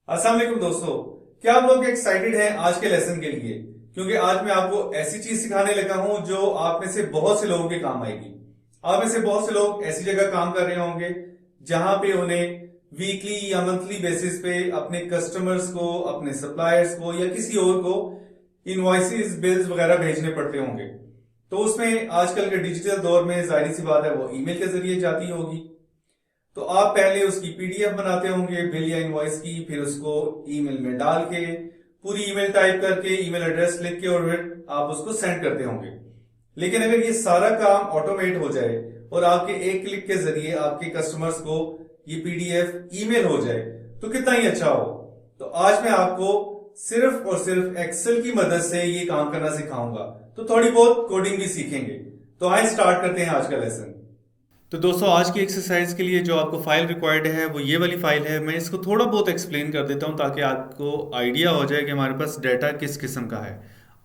अस्सलाम वालेकुम दोस्तों। क्या आप लोग एक्साइटेड हैं आज के लेसन के लिए? क्योंकि आज मैं आपको ऐसी चीज सिखाने लगा हूं जो आप में से बहुत से लोगों के काम आएगी। आप में से बहुत से लोग ऐसी जगह काम कर रहे होंगे जहां पे उन्हें वीकली या मंथली बेसिस पे अपने कस्टमर्स को, अपने सप्लायर्स को या किसी और को इनवॉइसेस, बिल्स वगैरह भेजने पड़ते होंगे। तो उसमें आजकल के डिजिटल दौर में जाहिर सी बात है वो ईमेल के जरिए जाती होगी। तो आप पहले उसकी पीडीएफ बनाते होंगे बिल या इनवॉइस की, फिर उसको ईमेल में डाल के पूरी ईमेल टाइप करके ईमेल एड्रेस लिख के और फिर आप उसको सेंड करते होंगे। लेकिन अगर ये सारा काम ऑटोमेट हो जाए और आपके एक क्लिक के जरिए आपके कस्टमर्स को ये पीडीएफ ईमेल हो जाए तो कितना ही अच्छा हो। तो आज मैं आपको सिर्फ और सिर्फ एक्सेल की मदद से ये काम करना सिखाऊंगा, तो थोड़ी बहुत कोडिंग भी सीखेंगे। तो आइए स्टार्ट करते हैं आज का लेसन। तो दोस्तों, आज की एक्सरसाइज के लिए जो आपको फाइल रिक्वायर्ड है वो ये वाली फाइल है। मैं इसको थोड़ा बहुत एक्सप्लेन कर देता हूँ ताकि आपको आइडिया हो जाए कि हमारे पास डाटा किस किस्म का है।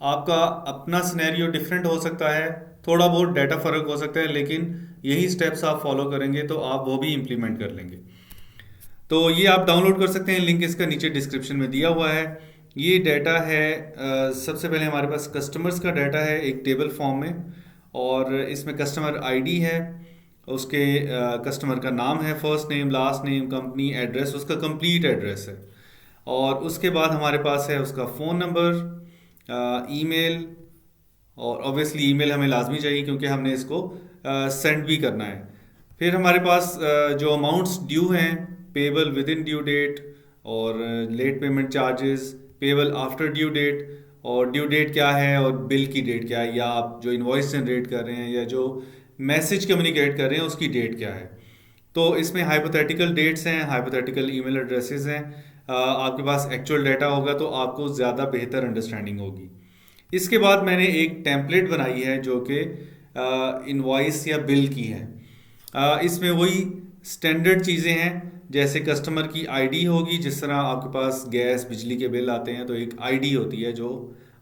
आपका अपना सिनेरियो डिफरेंट हो सकता है, थोड़ा बहुत डाटा फर्क हो सकता है, लेकिन यही स्टेप्स आप फॉलो करेंगे तो आप वो भी इम्प्लीमेंट कर लेंगे। तो ये आप डाउनलोड कर सकते हैं, लिंक इसका नीचे डिस्क्रिप्शन में दिया हुआ है। ये डाटा है, सबसे पहले हमारे पास कस्टमर्स का डाटा है एक टेबल फॉर्म में, और इसमें कस्टमर आईडी है, उसके कस्टमर का नाम है, first name, last name, company, address, उसका कंप्लीट एड्रेस है। और उसके बाद हमारे पास है उसका फ़ोन नंबर, ईमेल, और ऑब्वियसली ईमेल हमें लाजमी चाहिए क्योंकि हमने इसको सेंड भी करना है। फिर हमारे पास जो अमाउंट्स ड्यू हैं, payable within due date, और late payment charges, payable after due date, और ड्यू डेट क्या है और बिल की डेट क्या है, या आप जो इनवॉइस जनरेट कर रहे हैं या जो मैसेज कम्युनिकेट कर रहे हैं उसकी डेट क्या है। तो इसमें हाइपोथेटिकल डेट्स हैं, हाइपोथेटिकल ईमेल एड्रेसेस हैं। आपके पास एक्चुअल डाटा होगा तो आपको ज़्यादा बेहतर अंडरस्टैंडिंग होगी। इसके बाद मैंने एक टेम्पलेट बनाई है जो कि इनवॉइस या बिल की है। इसमें वही स्टैंडर्ड चीज़ें हैं, जैसे कस्टमर की आईडी होगी, जिस तरह आपके पास गैस बिजली के बिल आते हैं तो एक आईडी होती है जो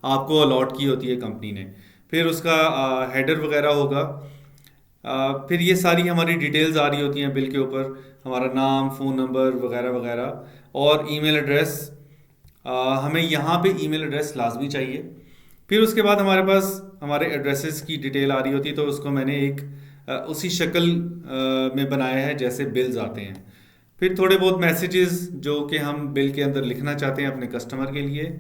आपको अलॉट की होती है कंपनी ने। फिर उसका हेडर वगैरह होगा। फिर ये सारी हमारी डिटेल्स आ रही होती हैं बिल के ऊपर, हमारा नाम, फ़ोन नंबर वगैरह वगैरह, और ईमेल एड्रेस। हमें यहाँ पे ईमेल एड्रेस लाजमी चाहिए। फिर उसके बाद हमारे पास हमारे एड्रेसेस की डिटेल आ रही होती है, तो उसको मैंने एक उसी शक्ल में बनाया है जैसे बिल्स आते हैं। फिर थोड़े बहुत मैसेजेस जो कि हम बिल के अंदर लिखना चाहते हैं अपने कस्टमर के लिए,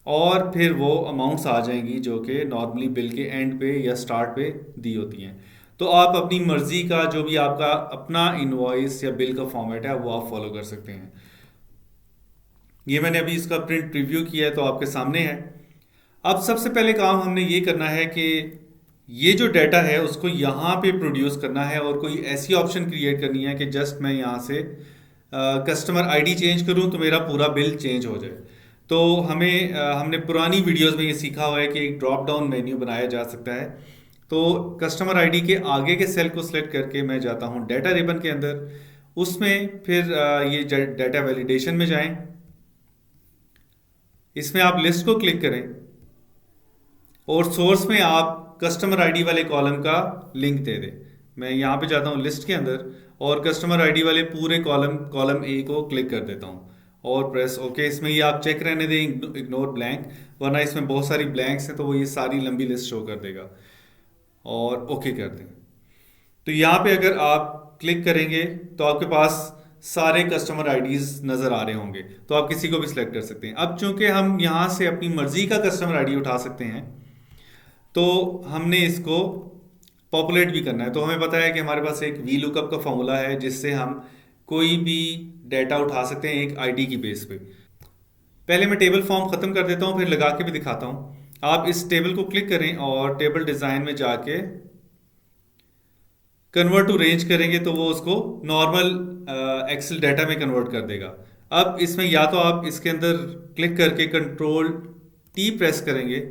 और फिर वो अमाउंट्स आ जाएंगी जो कि नॉर्मली बिल के एंड पे या स्टार्ट पे दी होती हैं। तो आप अपनी मर्ज़ी का जो भी आपका अपना इनवॉइस या बिल का फॉर्मेट है वो आप फॉलो कर सकते हैं। ये मैंने अभी इसका प्रिंट प्रीव्यू किया है तो आपके सामने है। अब सबसे पहले काम हमने ये करना है कि ये जो डाटा है उसको यहाँ पे प्रोड्यूस करना है, और कोई ऐसी ऑप्शन क्रिएट करनी है कि जस्ट मैं यहाँ से कस्टमर आईडी चेंज करूँ तो मेरा पूरा बिल चेंज हो जाए। तो हमने पुरानी वीडियोस में ये सीखा हुआ है कि एक ड्रॉप डाउन मेन्यू बनाया जा सकता है। तो कस्टमर आईडी के आगे के सेल को सिलेक्ट करके मैं जाता हूँ डाटा रिबन के अंदर। उसमें फिर ये डाटा वैलिडेशन में जाएं, इसमें आप लिस्ट को क्लिक करें और सोर्स में आप कस्टमर आईडी वाले कॉलम का लिंक दे दें। मैं यहाँ पे जाता हूँ लिस्ट के अंदर और कस्टमर आईडी वाले पूरे कॉलम ए को क्लिक कर देता हूँ और प्रेस ओके। इसमें ये आप चेक रहने दें, इग्नोर ब्लैंक, वरना इसमें बहुत सारी ब्लैंक्स हैं तो वो ये सारी लंबी लिस्ट शो कर देगा, और ओके कर दें। तो यहाँ पे अगर आप क्लिक करेंगे तो आपके पास सारे कस्टमर आईडीज नज़र आ रहे होंगे, तो आप किसी को भी सिलेक्ट कर सकते हैं। अब चूंकि हम यहाँ से अपनी मर्जी का कस्टमर आईडी उठा सकते हैं तो हमने इसको पॉपुलेट भी करना है। तो हमें पता है कि हमारे पास एक वी लुकअप का फॉर्मूला है जिससे हम कोई भी डाटा उठा सकते हैं एक आईडी की बेस पे। पहले मैं टेबल फॉर्म ख़त्म कर देता हूँ, फिर लगा के भी दिखाता हूँ। आप इस टेबल को क्लिक करें और टेबल डिज़ाइन में जाके कन्वर्ट टू रेंज करेंगे तो वो उसको नॉर्मल एक्सेल डाटा में कन्वर्ट कर देगा। अब इसमें या तो आप इसके अंदर क्लिक करके कंट्रोल टी प्रेस करेंगे,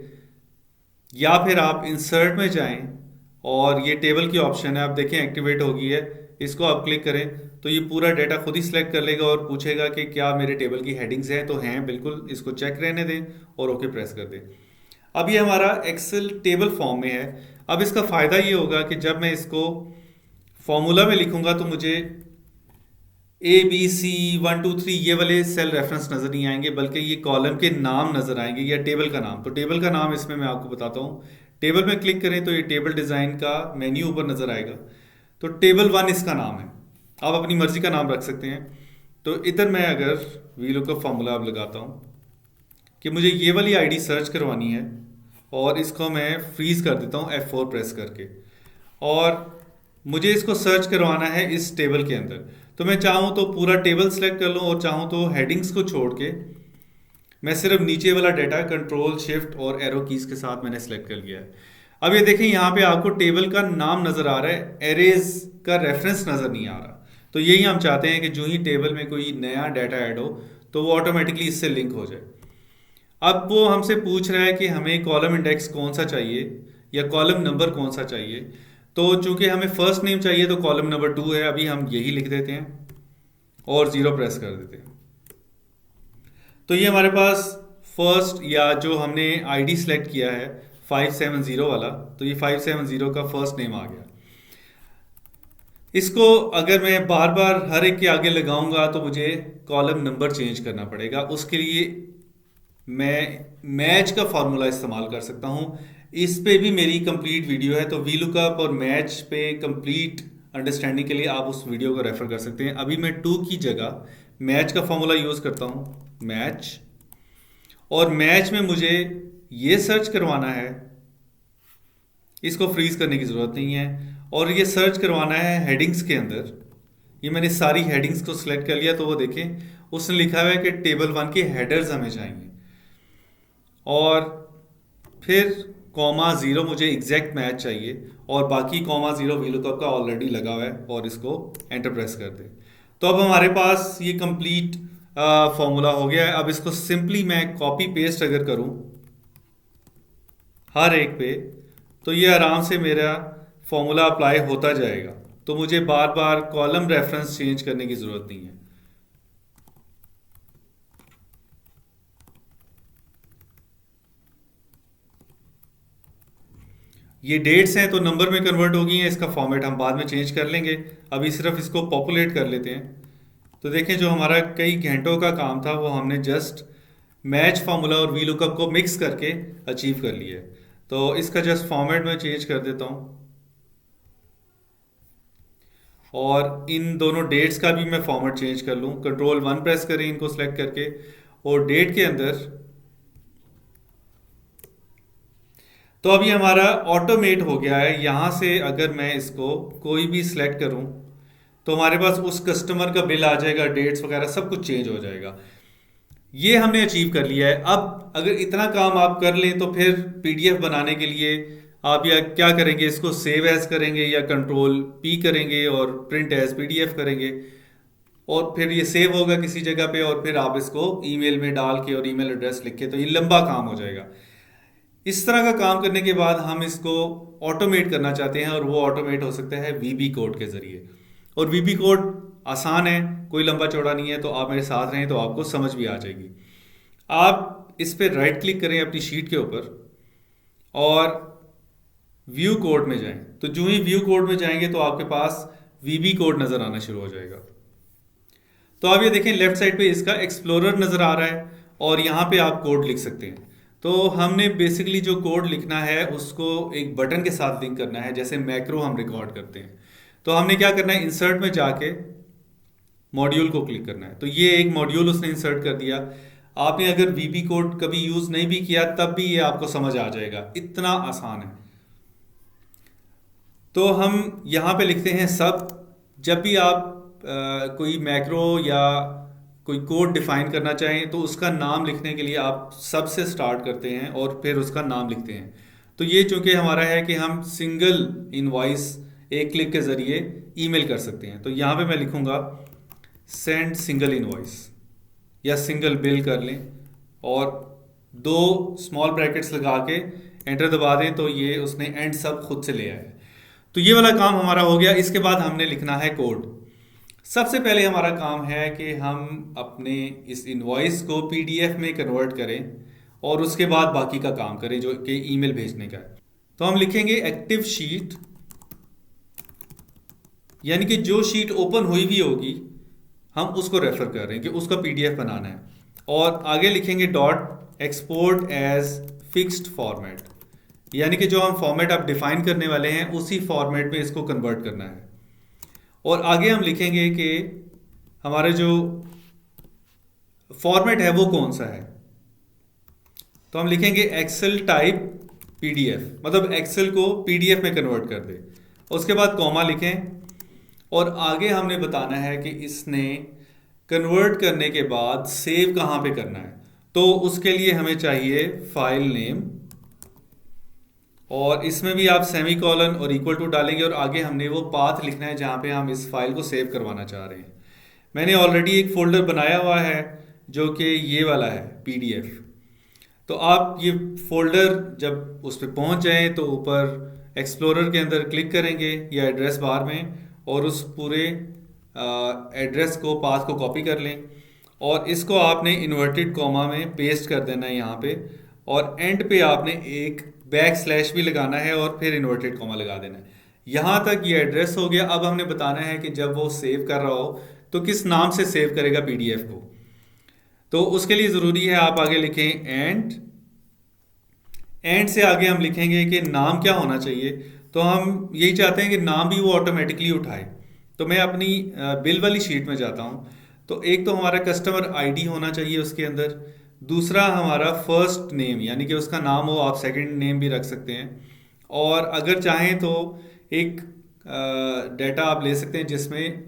या फिर आप इंसर्ट में जाएं और ये टेबल की ऑप्शन है, आप देखें एक्टिवेट हो गई है, इसको आप क्लिक करें तो ये पूरा डाटा खुद ही सिलेक्ट कर लेगा और पूछेगा कि क्या मेरे टेबल की हेडिंग्स हैं, तो हैं बिल्कुल, इसको चेक रहने दें और ओके प्रेस कर दें। अब ये हमारा एक्सेल टेबल फॉर्म में है। अब इसका फ़ायदा ये होगा कि जब मैं इसको फॉर्मूला में लिखूंगा तो मुझे ABC 1 2 3 ये वाले सेल रेफरेंस नज़र नहीं आएंगे, बल्कि ये कॉलम के नाम नज़र आएंगे या टेबल का नाम। तो टेबल का नाम इसमें मैं आपको बताता हूँ। टेबल में क्लिक करें तो ये टेबल डिज़ाइन का मेन्यू ऊपर नज़र आएगा। तो टेबल 1 इसका नाम है, आप अपनी मर्जी का नाम रख सकते हैं। तो इधर मैं अगर VLOOKUP फार्मूला अब लगाता हूँ कि मुझे ये वाली आईडी सर्च करवानी है, और इसको मैं फ्रीज कर देता हूँ F4 प्रेस करके, और मुझे इसको सर्च करवाना है इस टेबल के अंदर। तो मैं चाहूँ तो पूरा टेबल सेलेक्ट कर लूँ, और चाहूँ तो हेडिंग्स को छोड़ के मैं सिर्फ नीचे वाला डाटा कंट्रोल शिफ्ट और एरो कीज के साथ मैंने सेलेक्ट कर लिया है। अब ये देखें, यहाँ पे आपको टेबल का नाम नज़र आ रहा है, एरेज का रेफरेंस नज़र नहीं आ रहा। तो यही हम चाहते हैं कि जो ही टेबल में कोई नया डाटा ऐड हो तो वो ऑटोमेटिकली इससे लिंक हो जाए। अब वो हमसे पूछ रहा है कि हमें कॉलम इंडेक्स कौन सा चाहिए या कॉलम नंबर कौन सा चाहिए। तो चूंकि हमें फर्स्ट नेम चाहिए तो कॉलम नंबर 2 है, अभी हम यही लिख देते हैं और 0 प्रेस कर देते हैं। तो ये हमारे पास फर्स्ट, या जो हमने आईडी सेलेक्ट किया है 570 वाला, तो ये 570 का फर्स्ट नेम आ गया। इसको अगर मैं बार बार हर एक के आगे लगाऊंगा तो मुझे कॉलम नंबर चेंज करना पड़ेगा। उसके लिए मैं मैच का फॉर्मूला इस्तेमाल कर सकता हूँ। इस पे भी मेरी कंप्लीट वीडियो है, तो VLOOKUP और मैच पे कंप्लीट अंडरस्टैंडिंग के लिए आप उस वीडियो को रेफर कर सकते हैं। अभी मैं 2 की जगह मैच का फॉर्मूला यूज़ करता हूँ, मैच। और मैच में मुझे ये सर्च करवाना है, इसको फ्रीज करने की ज़रूरत नहीं है, और ये सर्च करवाना है हेडिंग्स के अंदर। ये मैंने सारी हेडिंग्स को सिलेक्ट कर लिया, तो वो देखें उसने लिखा हुआ है कि टेबल 1 के हेडर्स हमें चाहिए, और फिर (0) मुझे एग्जैक्ट मैच चाहिए, और बाकी (0) VLOOKUP का ऑलरेडी लगा हुआ है, और इसको एंटर प्रेस कर दें। तो अब हमारे पास ये कंप्लीट फॉर्मूला हो गया है। अब इसको सिंपली मैं कॉपी पेस्ट अगर करूं हर एक पे, तो ये आराम से मेरा फॉर्मूला अप्लाई होता जाएगा। तो मुझे बार बार कॉलम रेफरेंस चेंज करने की ज़रूरत नहीं है। ये डेट्स हैं तो नंबर में कन्वर्ट हो गई हैं, इसका फॉर्मेट हम बाद में चेंज कर लेंगे। अभी सिर्फ इसको पॉपुलेट कर लेते हैं। तो देखें, जो हमारा कई घंटों का काम था वो हमने जस्ट मैच फार्मूला और VLOOKUP को मिक्स करके अचीव कर लिया है। तो इसका जस्ट फॉर्मेट मैं चेंज कर देता हूँ, और इन दोनों डेट्स का भी मैं फॉर्मेट चेंज कर लूँ। Ctrl+1 प्रेस करें इनको सेलेक्ट करके, और डेट के अंदर तो अभी हमारा ऑटोमेट हो गया है। यहाँ से अगर मैं इसको कोई भी सिलेक्ट करूँ तो हमारे पास उस कस्टमर का बिल आ जाएगा, डेट्स वगैरह सब कुछ चेंज हो जाएगा। ये हमने अचीव कर लिया है। अब अगर इतना काम आप कर लें तो फिर PDF बनाने के लिए आप या क्या करेंगे, इसको सेव एज करेंगे या Ctrl+P करेंगे और प्रिंट एज PDF करेंगे, और फिर ये सेव होगा किसी जगह पे, और फिर आप इसको ईमेल में डाल के और ईमेल एड्रेस लिख के, तो ये लंबा काम हो जाएगा। इस तरह का काम करने के बाद हम इसको ऑटोमेट करना चाहते हैं, और वो ऑटोमेट हो सकता है VB कोड के ज़रिए। और VB कोड आसान है, कोई लंबा चौड़ा नहीं है, तो आप मेरे साथ रहें तो आपको समझ भी आ जाएगी। आप इस पर राइट क्लिक करें अपनी शीट के ऊपर, और व्यू कोड में जाएं। तो जो ही व्यू कोड में जाएंगे तो आपके पास VB कोड नज़र आना शुरू हो जाएगा। तो आप ये देखें, लेफ्ट साइड पे इसका एक्सप्लोरर नज़र आ रहा है, और यहाँ पे आप कोड लिख सकते हैं। तो हमने बेसिकली जो कोड लिखना है उसको एक बटन के साथ लिंक करना है, जैसे मैक्रो हम रिकॉर्ड करते हैं। तो हमने क्या करना है, इंसर्ट में जाके मॉड्यूल को क्लिक करना है। तो ये एक मॉड्यूल उसने इंसर्ट कर दिया। आपने अगर VB कोड कभी यूज़ नहीं भी किया तब भी ये आपको समझ आ जाएगा, इतना आसान है। तो हम यहाँ पे लिखते हैं सब। जब भी आप कोई मैक्रो या कोई कोड डिफाइन करना चाहें तो उसका नाम लिखने के लिए आप सब से स्टार्ट करते हैं और फिर उसका नाम लिखते हैं। तो ये चूंकि हमारा है कि हम सिंगल इनवॉइस एक क्लिक के ज़रिए ईमेल कर सकते हैं, तो यहाँ पे मैं लिखूँगा सेंड सिंगल इनवॉइस, या सिंगल बिल कर लें, और 2 स्मॉल ब्रैकेट्स लगा के एंटर दबा दें, तो ये उसने एंड सब खुद से ले आया है। तो ये वाला काम हमारा हो गया। इसके बाद हमने लिखना है कोड। सबसे पहले हमारा काम है कि हम अपने इस इनवॉइस को PDF में कन्वर्ट करें, और उसके बाद बाकी का काम करें जो कि ईमेल भेजने का है। तो हम लिखेंगे एक्टिव शीट, यानी कि जो शीट ओपन हुई भी होगी हम उसको रेफर कर रहे हैं कि उसका पीडीएफ बनाना है। और आगे लिखेंगे dot export as fixed format, यानी कि जो हम फॉर्मेट आप डिफाइन करने वाले हैं उसी फॉर्मेट में इसको कन्वर्ट करना है। और आगे हम लिखेंगे कि हमारे जो फॉर्मेट है वो कौन सा है। तो हम लिखेंगे एक्सेल टाइप पीडीएफ, मतलब एक्सेल को पीडीएफ में कन्वर्ट कर दे। उसके बाद कॉमा लिखें और आगे हमने बताना है कि इसने कन्वर्ट करने के बाद सेव कहाँ पे करना है। तो उसके लिए हमें चाहिए फाइल नेम, और इसमें भी आप सेमी कॉलन और इक्वल टू डालेंगे और आगे हमने वो पाथ लिखना है जहाँ पे हम इस फाइल को सेव करवाना चाह रहे हैं। मैंने ऑलरेडी एक फोल्डर बनाया हुआ है जो कि ये वाला है पीडीएफ। तो आप ये फोल्डर जब उस पर पहुँच जाएं तो ऊपर एक्सप्लोरर के अंदर क्लिक करेंगे या एड्रेस बार में, और उस पूरे एड्रेस को, पाथ को कॉपी कर लें और इसको आपने इन्वर्टेड कॉमा में पेस्ट कर देना है यहाँ पे, और एंड पे आपने एक बैक स्लैश भी लगाना है और फिर इन्वर्टेड कॉमा लगा देना है। यहाँ तक ये एड्रेस हो गया। अब हमने बताना है कि जब वो सेव कर रहा हो तो किस नाम से सेव करेगा पीडीएफ को। तो उसके लिए ज़रूरी है आप आगे लिखें एंड से आगे हम लिखेंगे कि नाम क्या होना चाहिए। तो हम यही चाहते हैं कि नाम भी वो ऑटोमेटिकली उठाए। तो मैं अपनी बिल वाली शीट में जाता हूँ। तो एक तो हमारा कस्टमर आईडी होना चाहिए उसके अंदर, दूसरा हमारा फर्स्ट नेम, यानी कि उसका नाम हो, आप सेकंड नेम भी रख सकते हैं, और अगर चाहें तो एक डेटा आप ले सकते हैं जिसमें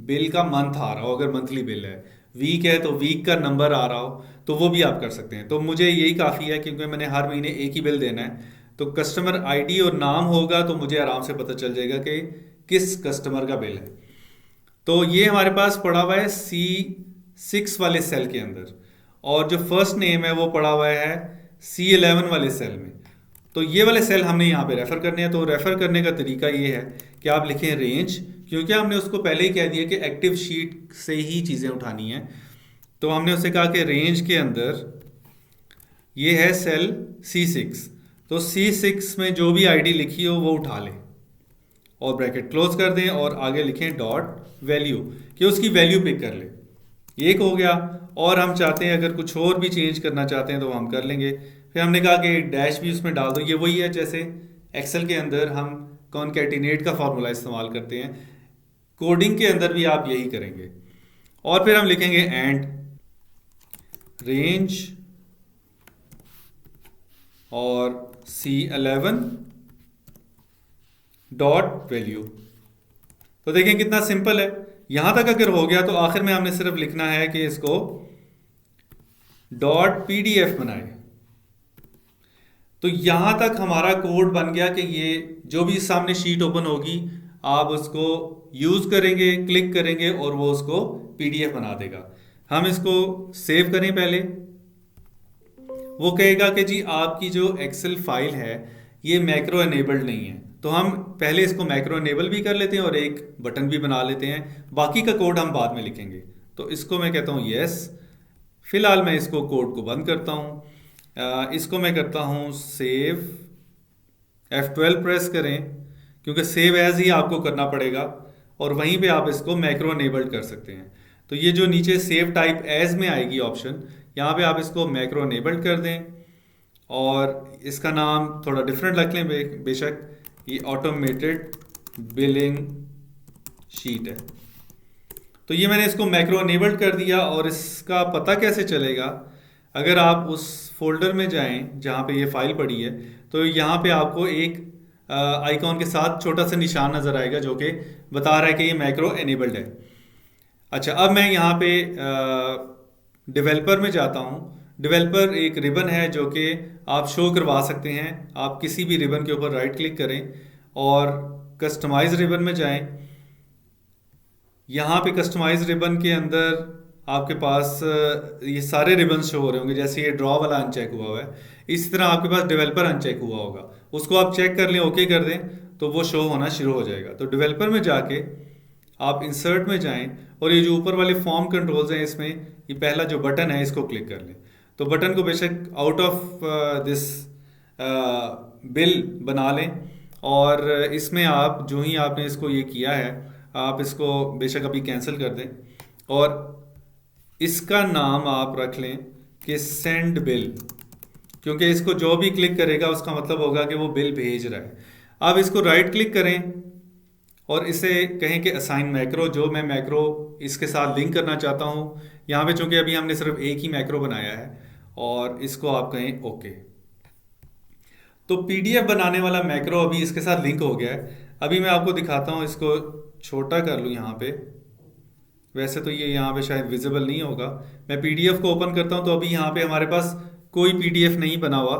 बिल का मंथ आ रहा हो। अगर मंथली बिल है, वीक है तो वीक का नंबर आ रहा हो, तो वो भी आप कर सकते हैं। तो मुझे यही काफ़ी है क्योंकि मैंने हर महीने एक ही बिल देना है। तो कस्टमर आईडी और नाम होगा तो मुझे आराम से पता चल जाएगा कि किस कस्टमर का बिल है। तो ये हमारे पास पड़ा हुआ है C6 वाले सेल के अंदर, और जो फर्स्ट नेम है वो पड़ा हुआ है C11 वाले सेल में। तो ये वाले सेल हमने यहाँ पे रेफर करने हैं। तो रेफर करने का तरीका ये है कि आप लिखें रेंज, क्योंकि हमने उसको पहले ही कह दिया कि एक्टिव शीट से ही चीज़ें उठानी हैं। तो हमने उससे कहा कि रेंज के अंदर ये है सेल C6, तो C6 में जो भी आईडी लिखी हो वो उठा लें और ब्रैकेट क्लोज कर दें और आगे लिखें डॉट वैल्यू, कि उसकी वैल्यू पिक कर ले। एक हो गया। और हम चाहते हैं अगर कुछ और भी चेंज करना चाहते हैं तो हम कर लेंगे। फिर हमने कहा कि डैश भी उसमें डाल दो। ये वही है जैसे एक्सेल के अंदर हम कॉनकैटिनेट का फॉर्मूला इस्तेमाल करते हैं, कोडिंग के अंदर भी आप यही करेंगे। और फिर हम लिखेंगे एंड रेंज और C11 डॉट वैल्यू। तो देखें कितना सिंपल है। यहां तक अगर हो गया तो आखिर में हमने सिर्फ लिखना है कि इसको डॉट पीडीएफ बनाए। तो यहां तक हमारा कोड बन गया कि ये जो भी सामने शीट ओपन होगी आप उसको यूज करेंगे, क्लिक करेंगे और वो उसको पीडीएफ बना देगा। हम इसको सेव करें पहले। वो कहेगा कि जी आपकी जो एक्सेल फाइल है ये मैक्रो एनेबल्ड नहीं है। तो हम पहले इसको मैक्रो एनेबल भी कर लेते हैं और एक बटन भी बना लेते हैं। बाकी का कोड हम बाद में लिखेंगे। तो इसको मैं कहता हूँ यस। फिलहाल मैं इसको कोड को बंद करता हूँ। इसको मैं करता हूँ सेव, F12 प्रेस करें क्योंकि सेव एज ही आपको करना पड़ेगा और वहीं पे आप इसको मैक्रो एनेबल्ड कर सकते हैं। तो ये जो नीचे सेव टाइप एज में आएगी ऑप्शन, यहाँ पे आप इसको मैक्रो एनेबल्ड कर दें और इसका नाम थोड़ा डिफरेंट रख लें। बेशक ये ऑटोमेटेड बिलिंग शीट है। तो ये मैंने इसको मैक्रो एनेबल्ड कर दिया। और इसका पता कैसे चलेगा, अगर आप उस फोल्डर में जाएं जहाँ पे ये फाइल पड़ी है तो यहाँ पे आपको एक आइकॉन के साथ छोटा सा निशान नज़र आएगा जो कि बता रहा है कि ये मैक्रो एनेबल्ड है। अच्छा, अब मैं यहाँ पे डेवलपर में जाता हूँ। डेवलपर एक रिबन है जो कि आप शो करवा सकते हैं। आप किसी भी रिबन के ऊपर राइट क्लिक करें और कस्टमाइज रिबन में जाएं। यहाँ पे कस्टमाइज रिबन के अंदर आपके पास ये सारे रिबन शो हो रहे होंगे। जैसे ये ड्रॉ वाला अनचेक हुआ है, इसी तरह आपके पास डेवलपर अनचेक हुआ होगा। उसको आप चेक कर लें, ओके कर दें तो वो शो होना शुरू हो जाएगा। तो डेवलपर में जाके आप इंसर्ट में जाएं और ये जो ऊपर वाले फॉर्म कंट्रोल्स हैं इसमें ये पहला जो बटन है इसको क्लिक कर लें। तो बटन को बेशक आउट ऑफ दिस बिल बना लें और इसमें आप जो ही आपने इसको ये किया है आप इसको बेशक अभी कैंसिल कर दें और इसका नाम आप रख लें कि सेंड बिल, क्योंकि इसको जो भी क्लिक करेगा उसका मतलब होगा कि वो बिल भेज रहा है। अब इसको राइट क्लिक करें और इसे कहें कि असाइन मैक्रो, जो मैं मैक्रो इसके साथ लिंक करना चाहता हूँ। यहाँ पे चूंकि अभी हमने सिर्फ एक ही मैक्रो बनाया है, और इसको आप कहें ओके। तो पीडीएफ बनाने वाला मैक्रो अभी इसके साथ लिंक हो गया है। अभी मैं आपको दिखाता हूँ, इसको छोटा कर लूँ यहाँ पे। वैसे तो ये यहाँ पे शायद विजिबल नहीं होगा। मैं पीडीएफ को ओपन करता हूँ तो अभी यहाँ पे हमारे पास कोई पीडीएफ नहीं बना हुआ,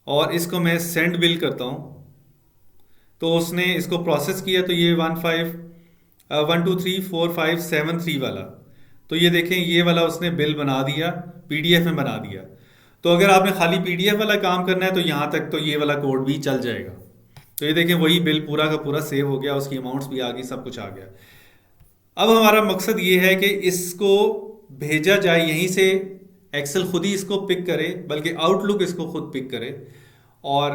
और इसको मैं सेंड बिल करता हूँ तो उसने इसको प्रोसेस किया। तो ये 1234573 वाला, तो ये देखें ये वाला उसने बिल बना दिया, पीडीएफ में बना दिया। तो अगर आपने खाली पीडीएफ वाला काम करना है तो यहाँ तक तो ये वाला कोड भी चल जाएगा। तो ये देखें वही बिल पूरा का पूरा सेव हो गया, उसकी अमाउंट्स भी आ गई, सब कुछ आ गया। अब हमारा मकसद ये है कि इसको भेजा जाए यहीं से, एक्सेल खुद ही इसको पिक करे, बल्कि आउटलुक इसको खुद पिक करे और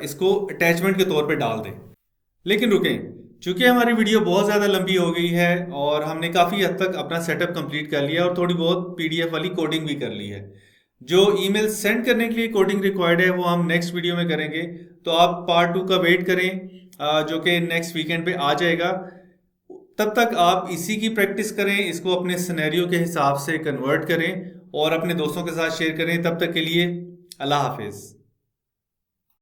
इसको अटैचमेंट के तौर पे डाल दें। लेकिन रुकें, चूंकि हमारी वीडियो बहुत ज़्यादा लंबी हो गई है और हमने काफ़ी हद तक अपना सेटअप कंप्लीट कर लिया और थोड़ी बहुत पीडीएफ वाली कोडिंग भी कर ली है। जो ईमेल सेंड करने के लिए कोडिंग रिक्वायर्ड है वो हम नेक्स्ट वीडियो में करेंगे। तो आप पार्ट 2 का वेट करें, जो कि नेक्स्ट वीकेंड पे आ जाएगा। तब तक आप इसी की प्रैक्टिस करें, इसको अपने सिनेरियो के हिसाब से कन्वर्ट करें और अपने दोस्तों के साथ शेयर करें। तब तक के लिए अल्लाह हाफिज़।